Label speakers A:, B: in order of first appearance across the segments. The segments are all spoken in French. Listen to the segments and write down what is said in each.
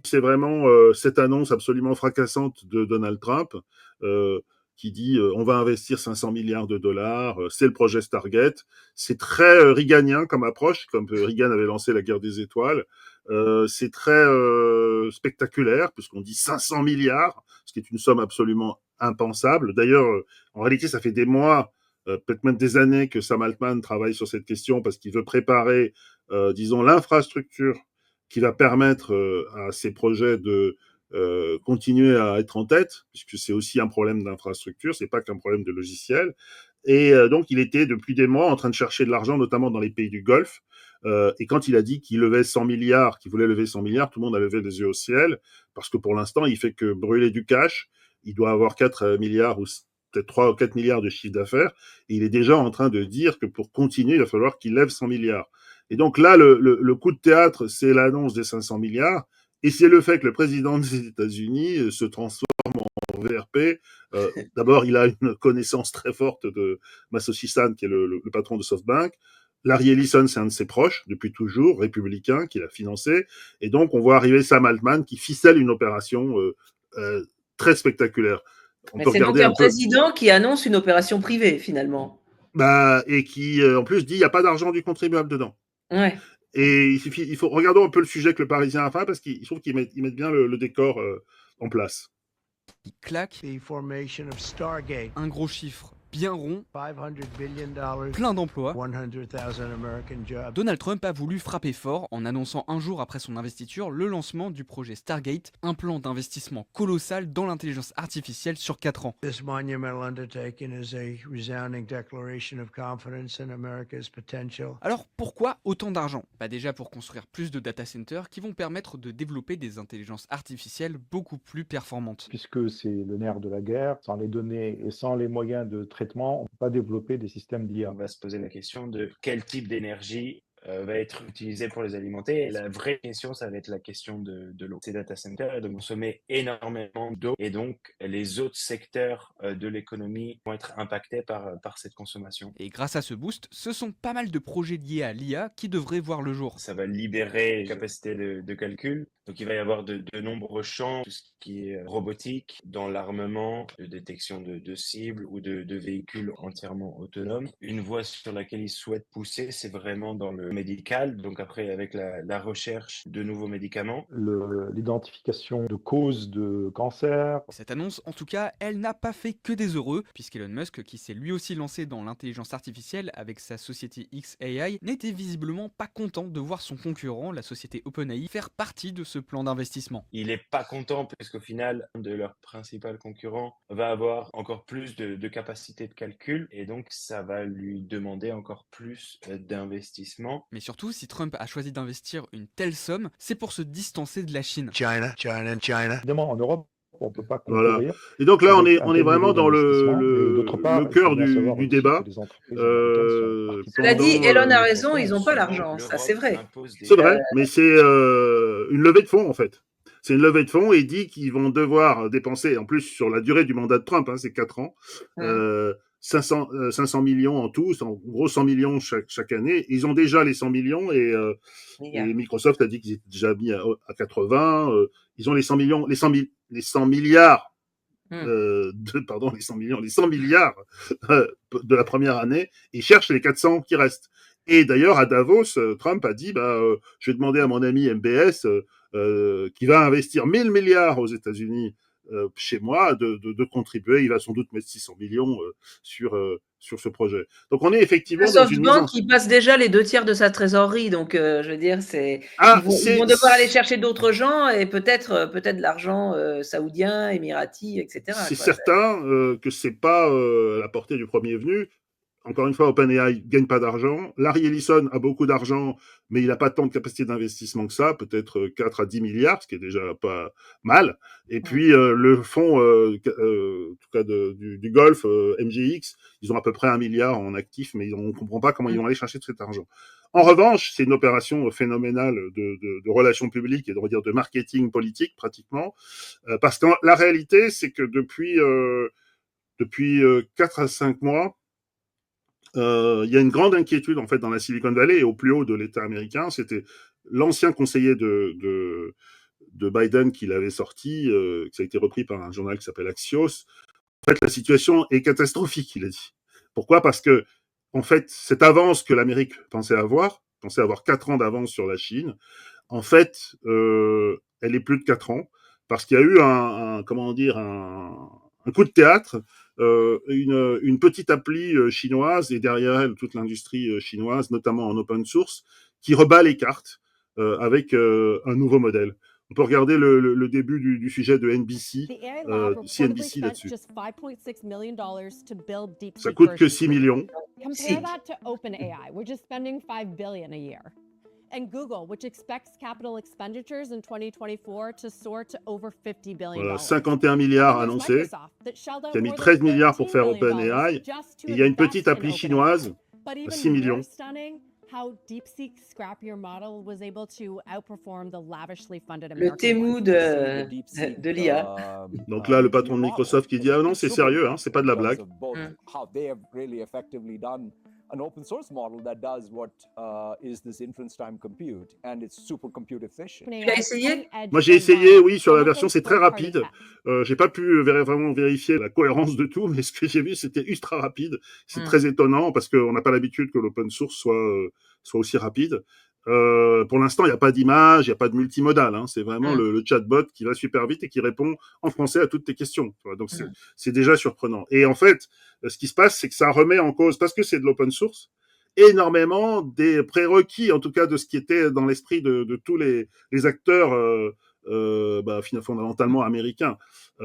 A: c'est vraiment cette annonce absolument fracassante de Donald Trump euh, qui dit on va investir 500 milliards de dollars, c'est le projet Stargate. C'est très Reaganien comme approche, comme Reagan avait lancé la guerre des étoiles. C'est très spectaculaire puisqu'on dit 500 milliards, ce qui est une somme absolument impensable. D'ailleurs, en réalité, ça fait des mois, peut-être même des années que Sam Altman travaille sur cette question parce qu'il veut préparer, disons, l'infrastructure qui va permettre à ces projets de continuer à être en tête, puisque c'est aussi un problème d'infrastructure, c'est pas qu'un problème de logiciel. Et donc, il était depuis des mois en train de chercher de l'argent, notamment dans les pays du Golfe. Et quand il a dit qu'il levait 100 milliards, qu'il voulait lever 100 milliards, tout le monde a levé les yeux au ciel, parce que pour l'instant, il fait que brûler du cash. Il doit avoir 4 milliards ou peut-être 3 ou 4 milliards de chiffre d'affaires. Et il est déjà en train de dire que pour continuer, il va falloir qu'il lève 100 milliards. Et donc là, le coup de théâtre, c'est l'annonce des 500 milliards. Et c'est le fait que le président des États-Unis se transforme en VRP. D'abord, il a une connaissance très forte de Masayoshi Son, qui est le patron de SoftBank. Larry Ellison, c'est un de ses proches, depuis toujours, républicain, qui l'a financé. Et donc, on voit arriver Sam Altman qui ficelle une opération très spectaculaire. On
B: Mais
A: peut
B: c'est donc
A: regarder
B: un
A: un peu.
B: président qui annonce une opération privée, finalement.
A: Et qui, en plus, dit il n'y a pas d'argent du contribuable dedans.
B: Ouais.
A: Et il faut regardons un peu le sujet que le Parisien a fait parce qu'il trouve qu'ils mettent bien le décor en place.
C: Il claque un gros chiffre bien rond, plein d'emplois. Donald Trump a voulu frapper fort en annonçant un jour après son investiture le lancement du projet Stargate, un plan d'investissement colossal dans l'intelligence artificielle sur 4 ans. Alors pourquoi autant d'argent ? Déjà pour construire plus de data centers qui vont permettre de développer des intelligences artificielles beaucoup plus performantes.
D: Puisque c'est le nerf de la guerre, sans les données et sans les moyens de traitement, on ne peut pas développer des systèmes d'IA.
E: On va se poser la question de quel type d'énergie va être utilisé pour les alimenter. Et la vraie question, ça va être la question de l'eau. Ces data centers vont consommer énormément d'eau et donc les autres secteurs de l'économie vont être impactés par cette consommation.
C: Et grâce à ce boost, ce sont pas mal de projets liés à l'IA qui devraient voir le jour.
E: Ça va libérer les capacités de calcul. Donc il va y avoir de nombreux champs, tout ce qui est robotique, dans l'armement, de détection de cibles ou de véhicules entièrement autonomes. Une voie sur laquelle ils souhaitent pousser, c'est vraiment dans le médical, donc après avec la recherche de nouveaux médicaments.
D: L'identification de causes de cancer.
C: Cette annonce, en tout cas, elle n'a pas fait que des heureux, puisqu'Elon Musk, qui s'est lui aussi lancé dans l'intelligence artificielle avec sa société xAI, n'était visiblement pas content de voir son concurrent, la société OpenAI, faire partie de ce plan d'investissement.
E: Il n'est pas content puisqu'au final, un de leurs principaux concurrents va avoir encore plus de capacité de calcul et donc ça va lui demander encore plus d'investissement.
C: Mais surtout, si Trump a choisi d'investir une telle somme, c'est pour se distancer de la Chine.
F: China.
D: Évidemment, en Europe, on ne peut pas
A: Voilà.
D: concourir.
A: Et donc là,
D: avec
A: on est vraiment dans
D: d'autre part,
A: le
D: il faut
A: cœur
D: bien savoir
A: du
D: aussi
A: débat.
D: que les entreprises américaines sont parties
B: Cela dit,
D: prenantes
B: Elon a
D: de
B: raison, ils n'ont pas
D: transformation.
B: l'argent, ça c'est vrai.
A: C'est vrai, mais c'est une levée de fonds en fait. C'est une levée de fonds et il dit qu'ils vont devoir dépenser, en plus sur la durée du mandat de Trump, c'est 4 ans, 500 millions en tout, en gros 100 millions chaque année. Ils ont déjà les 100 millions et Microsoft a dit qu'ils étaient déjà mis à 80. Ils ont les 100 millions, les 100 milliards les 100 milliards de la première année et cherche les 400 qui restent. Et d'ailleurs, à Davos, Trump a dit je vais demander à mon ami MBS, qui va investir 1000 milliards aux États-Unis chez moi, de contribuer. Il va sans doute mettre 600 millions sur ce projet. Donc, on est effectivement dans une mise en...
B: SoftBank, il passe déjà les 2 tiers de sa trésorerie, donc je veux dire, ils vont devoir aller chercher d'autres gens et peut-être de l'argent saoudien, émirati, etc.
A: C'est certain que c'est pas à la portée du premier venu. Encore une fois, OpenAI gagne pas d'argent. Larry Ellison a beaucoup d'argent, mais il n'a pas tant de capacité d'investissement que ça, peut-être 4 à 10 milliards, ce qui est déjà pas mal. Et puis, le fonds, en tout cas du Golfe, MGX, ils ont à peu près 1 milliard en actifs, mais on ne comprend pas comment ils vont aller chercher tout cet argent. En revanche, c'est une opération phénoménale de relations publiques et de marketing politique, pratiquement, parce que la réalité, c'est que depuis 4 à 5 mois, il y a une grande inquiétude en fait dans la Silicon Valley et au plus haut de l'État américain. C'était l'ancien conseiller Biden qu'il avait sorti, que ça a été repris par un journal qui s'appelle Axios. En fait, la situation est catastrophique, il a dit. Pourquoi ? Parce que, en fait, cette avance que l'Amérique pensait avoir 4 ans d'avance sur la Chine, en fait, elle est plus de 4 ans, parce qu'il y a eu un coup de théâtre. Une petite appli chinoise et derrière elle toute l'industrie chinoise, notamment en open source, qui rebat les cartes avec un nouveau modèle. On peut regarder le début du sujet de NBC, CNBC là-dessus. Ça coûte que 6 millions.
B: Si.
F: And Google, which expects capital expenditures in 2024 to soar to over $50 billion.
A: Voilà, 51 milliards annoncés, qui a mis 13 milliards pour faire OpenAI. Et il y a une petite appli chinoise, 6 millions.
B: Le Temu de l'IA.
A: Donc là, le patron de Microsoft qui dit « Ah non, c'est sérieux, hein, c'est pas de la blague. »
G: An open source model that does what is this inference time compute, and it's super compute efficient.
B: Tu as essayé ?
A: Moi, j'ai essayé, oui, sur la version, c'est très rapide. J'ai pas pu vraiment vérifier la cohérence de tout, mais ce que j'ai vu, c'était ultra rapide. C'est très étonnant parce qu'on n'a pas l'habitude que l'open source soit aussi rapide. Pour l'instant, il n'y a pas d'image, il n'y a pas de multimodal. Hein. C'est vraiment le chatbot qui va super vite et qui répond en français à toutes tes questions. Donc, c'est déjà surprenant. Et en fait, ce qui se passe, c'est que ça remet en cause, parce que c'est de l'open source, énormément des prérequis, en tout cas de ce qui était dans l'esprit de tous les acteurs fondamentalement américains.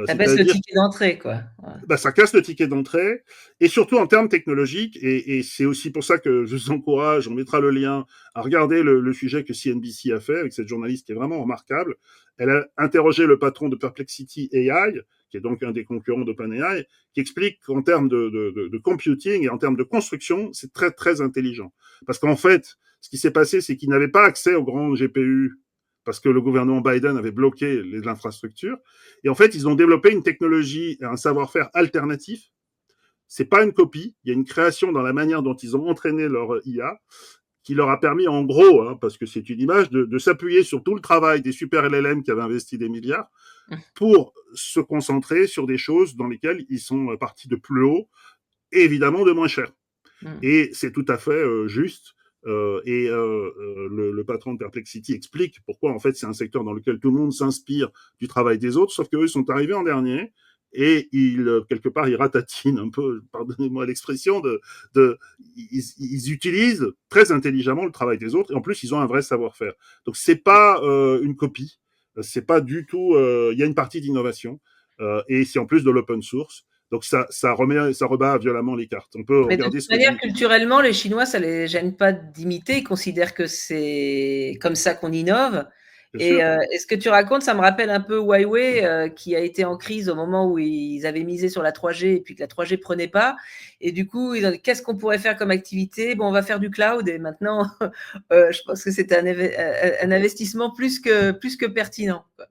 B: Ça baisse le ticket d'entrée, quoi.
A: Ouais. Ça casse le ticket d'entrée, et surtout en termes technologiques, et c'est aussi pour ça que je vous encourage, on mettra le lien, à regarder le sujet que CNBC a fait avec cette journaliste qui est vraiment remarquable. Elle a interrogé le patron de Perplexity AI, qui est donc un des concurrents d'OpenAI, qui explique qu'en termes de computing et en termes de construction, c'est très, très intelligent. Parce qu'en fait, ce qui s'est passé, c'est qu'ils n'avaient pas accès aux grandes GPU parce que le gouvernement Biden avait bloqué l'infrastructure. Et en fait, ils ont développé une technologie et un savoir-faire alternatif. C'est pas une copie. Il y a une création dans la manière dont ils ont entraîné leur IA qui leur a permis, en gros, hein, parce que c'est une image, de s'appuyer sur tout le travail des super LLM qui avaient investi des milliards pour se concentrer sur des choses dans lesquelles ils sont partis de plus haut et évidemment de moins cher. Et c'est tout à fait juste. Le patron de Perplexity explique pourquoi en fait c'est un secteur dans lequel tout le monde s'inspire du travail des autres, sauf qu'eux sont arrivés en dernier et quelque part ils ratatinent un peu, pardonnez-moi l'expression, ils utilisent très intelligemment le travail des autres et en plus ils ont un vrai savoir-faire. Donc c'est pas une copie, c'est pas du tout. Il y a une partie d'innovation et c'est en plus de l'open source. Donc ça rebat violemment les cartes. On peut regarder
B: de toute manière, culturellement, les Chinois, ça les gêne pas d'imiter. Ils considèrent que c'est comme ça qu'on innove. Et ce que tu racontes, ça me rappelle un peu Huawei qui a été en crise au moment où ils avaient misé sur la 3G et puis que la 3G prenait pas. Et du coup, ils ont dit qu'est-ce qu'on pourrait faire comme activité ? Bon, on va faire du cloud. Et maintenant, je pense que c'est un investissement plus que pertinent, quoi.